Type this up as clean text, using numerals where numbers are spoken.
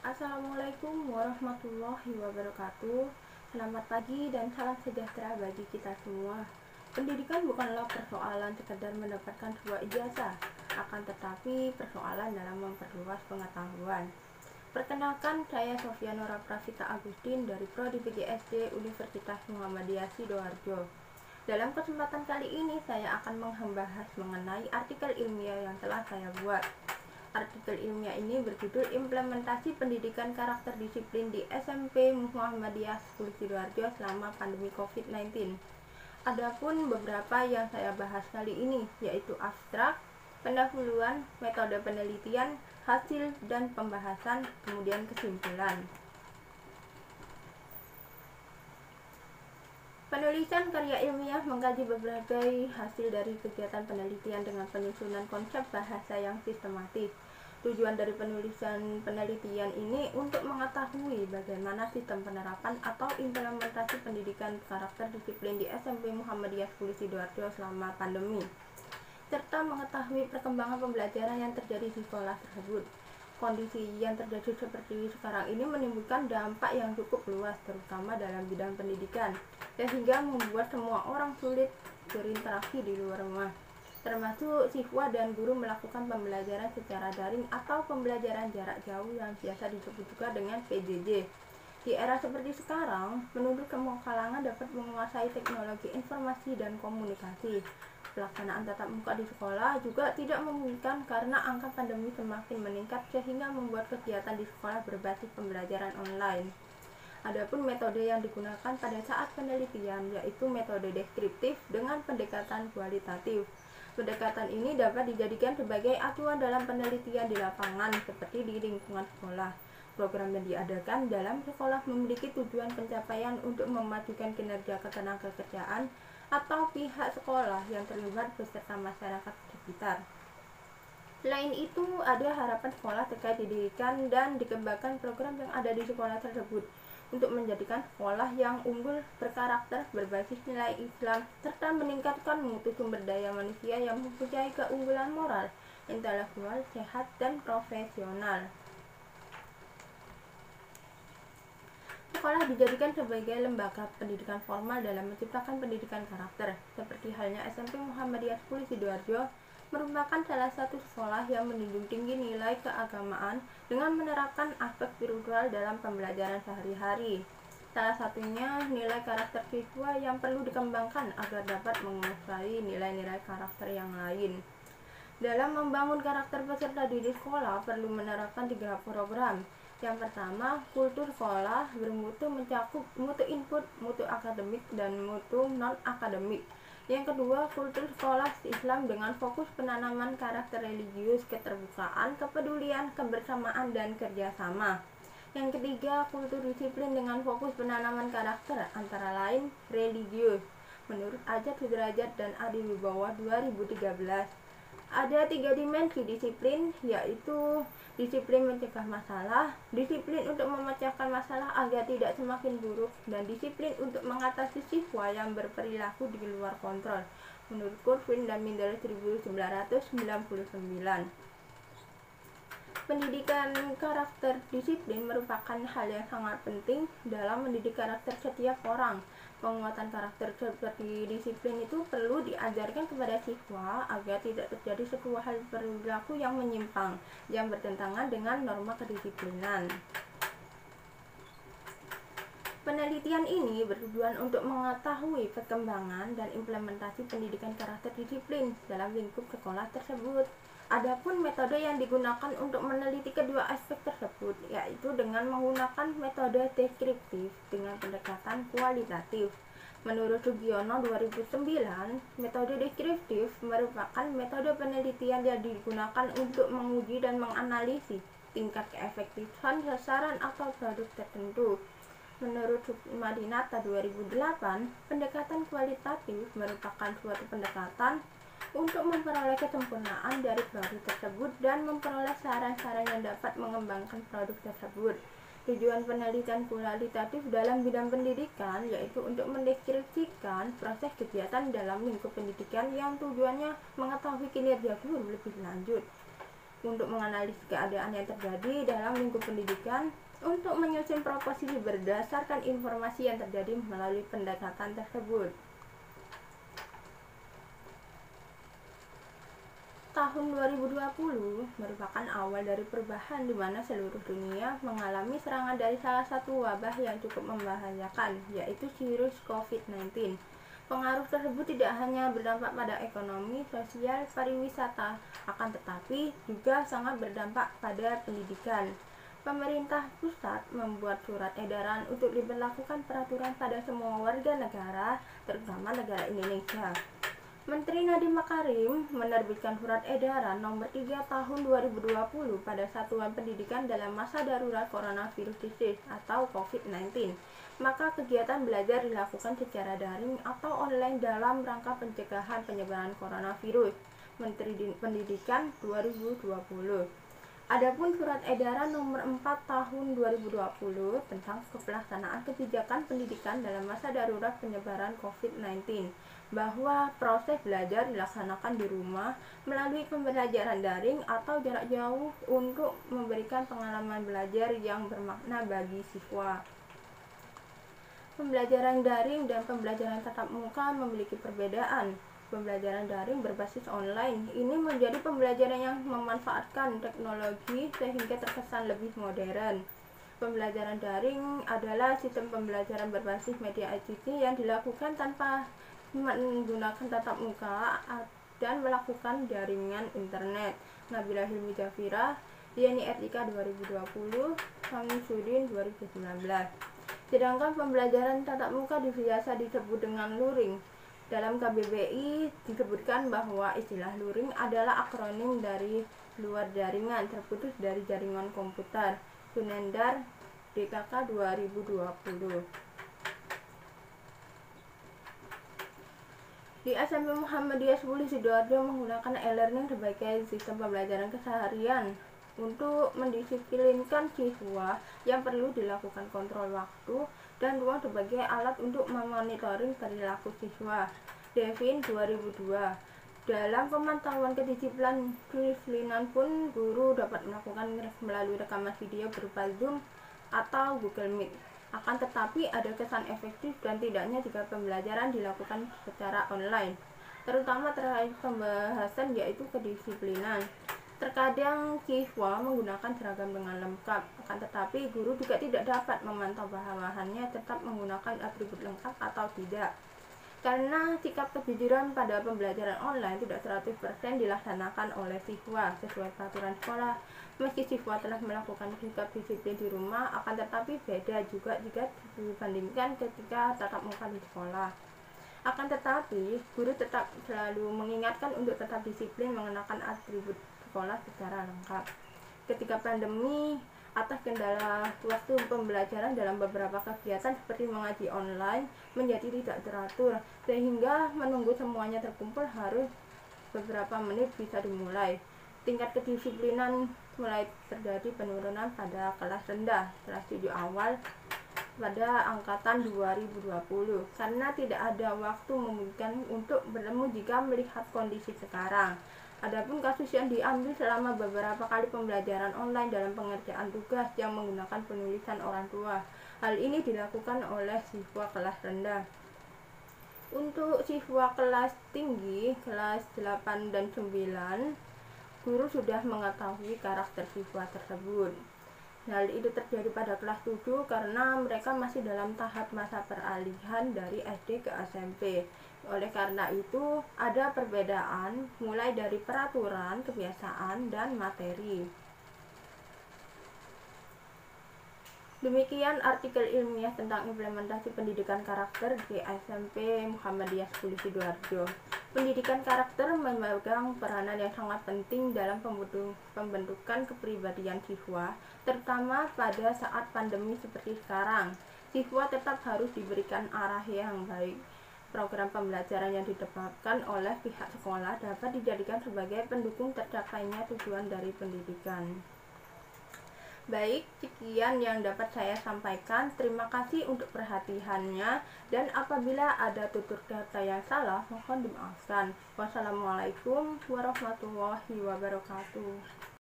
Assalamualaikum warahmatullahi wabarakatuh. Selamat pagi dan salam sejahtera bagi kita semua. Pendidikan bukanlah persoalan sekedar mendapatkan sebuah ijazah, akan tetapi persoalan dalam memperluas pengetahuan. Perkenalkan, saya Sofia Nora Pravita Agustin dari Prodi PGSD Universitas Muhammadiyah Sidoarjo. Dalam kesempatan kali ini saya akan membahas mengenai artikel ilmiah yang telah saya buat. Artikel ilmiah ini berjudul Implementasi Pendidikan Karakter Disiplin di SMP Muhammadiyah 10 Sidoarjo selama pandemi COVID-19. Adapun beberapa yang saya bahas kali ini yaitu abstrak, pendahuluan, metode penelitian, hasil dan pembahasan, kemudian kesimpulan. Penulisan karya ilmiah mengkaji berbagai hasil dari kegiatan penelitian dengan penyusunan konsep bahasa yang sistematis. Tujuan dari penulisan penelitian ini untuk mengetahui bagaimana sistem penerapan atau implementasi pendidikan karakter disiplin di SMP Muhammadiyah 10 Sidoarjo selama pandemi, serta mengetahui perkembangan pembelajaran yang terjadi di sekolah tersebut. Kondisi yang terjadi seperti sekarang ini menimbulkan dampak yang cukup luas, terutama dalam bidang pendidikan, sehingga membuat semua orang sulit berinteraksi di luar rumah, termasuk siswa dan guru melakukan pembelajaran secara daring atau pembelajaran jarak jauh yang biasa disebut juga dengan PJJ. Di era seperti sekarang, menuntut semua kalangan dapat menguasai teknologi informasi dan komunikasi. Pelaksanaan tatap muka di sekolah juga tidak memungkinkan karena angka pandemi semakin meningkat sehingga membuat kegiatan di sekolah berbasis pembelajaran online. Adapun metode yang digunakan pada saat penelitian yaitu metode deskriptif dengan pendekatan kualitatif. Pendekatan ini dapat dijadikan sebagai acuan dalam penelitian di lapangan seperti di lingkungan sekolah. Program yang diadakan dalam sekolah memiliki tujuan pencapaian untuk memajukan kinerja ketenagakerjaan atau pihak sekolah yang terlibat beserta masyarakat sekitar. Selain itu, ada harapan sekolah terkait didirikan dan dikembangkan program yang ada di sekolah tersebut untuk menjadikan sekolah yang unggul, berkarakter, berbasis nilai Islam, serta meningkatkan mutu sumber daya manusia yang mempunyai keunggulan moral, intelektual, sehat, dan profesional. Sekolah dijadikan sebagai lembaga pendidikan formal dalam menciptakan pendidikan karakter, seperti halnya SMP Muhammadiyah 10 Sidoarjo merupakan salah satu sekolah yang menjunjung tinggi nilai keagamaan dengan menerapkan aspek spiritual dalam pembelajaran sehari-hari. Salah satunya nilai karakter siswa yang perlu dikembangkan agar dapat menguasai nilai-nilai karakter yang lain. Dalam membangun karakter peserta didik sekolah perlu menerapkan 3 program. Yang pertama, kultur sekolah bermutu mencakup mutu input, mutu akademik, dan mutu non-akademik. Yang kedua, kultur sekolah Islam dengan fokus penanaman karakter religius, keterbukaan, kepedulian, kebersamaan, dan kerjasama. Yang ketiga, kultur disiplin dengan fokus penanaman karakter antara lain religius. Menurut Ajat Sudrajat dan Adi Wibowo 2013. Ada 3 dimensi disiplin, yaitu disiplin mencegah masalah, disiplin untuk memecahkan masalah agar tidak semakin buruk, dan disiplin untuk mengatasi siswa yang berperilaku di luar kontrol, menurut Kurvin dan Mindel 1999. Pendidikan karakter disiplin merupakan hal yang sangat penting dalam mendidik karakter setiap orang. Penguatan karakter seperti disiplin itu perlu diajarkan kepada siswa agar tidak terjadi sebuah hal perilaku yang menyimpang, yang bertentangan dengan norma kedisiplinan. Penelitian ini bertujuan untuk mengetahui perkembangan dan implementasi pendidikan karakter disiplin dalam lingkup sekolah tersebut. Adapun metode yang digunakan untuk meneliti kedua aspek tersebut yaitu dengan menggunakan metode deskriptif dengan pendekatan kualitatif. Menurut Sugiono 2009, metode deskriptif merupakan metode penelitian yang digunakan untuk menguji dan menganalisis tingkat keefektifan sasaran atau produk tertentu. Menurut Madinata 2008, pendekatan kualitatif merupakan suatu pendekatan untuk memperoleh kesempurnaan dari produk tersebut dan memperoleh saran-saran yang dapat mengembangkan produk tersebut. Tujuan penelitian kualitatif dalam bidang pendidikan yaitu untuk mendeskripsikan proses kegiatan dalam lingkup pendidikan yang tujuannya mengetahui kinerja guru lebih lanjut. untuk menganalisis keadaan yang terjadi dalam lingkup pendidikan, untuk menyusun proposisi berdasarkan informasi yang terjadi melalui pendekatan tersebut. Tahun 2020 merupakan awal dari perubahan di mana seluruh dunia mengalami serangan dari salah satu wabah yang cukup membahayakan, yaitu virus COVID-19. Pengaruh tersebut tidak hanya berdampak pada ekonomi, sosial, pariwisata, akan tetapi juga sangat berdampak pada pendidikan. Pemerintah pusat membuat surat edaran untuk diberlakukan peraturan pada semua warga negara, terutama negara Indonesia. Menteri Nadiem Makarim menerbitkan surat edaran nomor 3 tahun 2020 pada Satuan Pendidikan dalam masa darurat coronavirus disease atau COVID-19. Maka kegiatan belajar dilakukan secara daring atau online dalam rangka pencegahan penyebaran coronavirus. Menteri Pendidikan 2020. Adapun surat edaran nomor 4 tahun 2020 tentang pelaksanaan kebijakan pendidikan dalam masa darurat penyebaran COVID-19, bahwa proses belajar dilaksanakan di rumah melalui pembelajaran daring atau jarak jauh untuk memberikan pengalaman belajar yang bermakna bagi siswa. Pembelajaran daring dan pembelajaran tatap muka memiliki perbedaan. Pembelajaran daring berbasis online ini menjadi pembelajaran yang memanfaatkan teknologi sehingga terkesan lebih modern. Pembelajaran daring adalah sistem pembelajaran berbasis media ICT yang dilakukan tanpa menggunakan tatap muka dan melakukan jaringan internet. Nabila Hilmi Jafira, Yeni Ertika 2020, Samsudin 2019. Sedangkan pembelajaran tatap muka biasa disebut dengan luring. Dalam KBBI disebutkan bahwa istilah luring adalah akronim dari luar jaringan, terputus dari jaringan komputer. Sunendar, DKK 2020. Di SMP Muhammadiyah 10 Sidoarjo menggunakan e-learning sebagai sistem pembelajaran keseharian untuk mendisiplinkan siswa yang perlu dilakukan kontrol waktu dan ruang sebagai alat untuk memonitoring perilaku siswa. Devin 2002. Dalam pemantauan kedisiplinan pun guru dapat melakukan melalui rekaman video berupa Zoom atau Google Meet. Akan tetapi ada kesan efektif dan tidaknya jika pembelajaran dilakukan secara online, terutama terkait pembahasan yaitu kedisiplinan. Terkadang siswa menggunakan seragam dengan lengkap, akan tetapi guru juga tidak dapat memantau bawahannya tetap menggunakan atribut lengkap atau tidak. Karena sikap kejujuran pada pembelajaran online tidak 100% dilaksanakan oleh siswa sesuai peraturan sekolah. Meski siswa telah melakukan sikap disiplin di rumah, akan tetapi beda juga jika dibandingkan ketika tatap muka di sekolah. Akan tetapi, guru tetap selalu mengingatkan untuk tetap disiplin mengenakan atribut sekolah secara lengkap. Ketika pandemi, atas kendala waktu pembelajaran dalam beberapa kegiatan seperti mengaji online menjadi tidak teratur, sehingga menunggu semuanya terkumpul harus beberapa menit bisa dimulai. Tingkat kedisiplinan mulai terjadi penurunan pada kelas rendah kelas 7 awal pada angkatan 2020 karena tidak ada waktu memungkinkan untuk bertemu jika melihat kondisi sekarang. Adapun kasus yang diambil selama beberapa kali pembelajaran online dalam pengerjaan tugas yang menggunakan penulisan orang tua. Hal ini dilakukan oleh siswa kelas rendah. Untuk siswa kelas tinggi, kelas 8 dan 9, guru sudah mengetahui karakter siswa tersebut. Hal itu terjadi pada kelas 7 karena mereka masih dalam tahap masa peralihan dari SD ke SMP. Oleh karena itu, ada perbedaan mulai dari peraturan, kebiasaan, dan materi. Demikian artikel ilmiah tentang implementasi pendidikan karakter di SMP Muhammadiyah 10 Sidoarjo. Pendidikan karakter memegang peranan yang sangat penting dalam pembentukan kepribadian siswa, terutama pada saat pandemi seperti sekarang. Siswa tetap harus diberikan arah yang baik. Program pembelajaran yang ditetapkan oleh pihak sekolah dapat dijadikan sebagai pendukung tercapainya tujuan dari pendidikan. Baik, sekian yang dapat saya sampaikan. Terima kasih untuk perhatiannya, dan apabila ada tutur kata yang salah, mohon dimaafkan. Wassalamualaikum warahmatullahi wabarakatuh.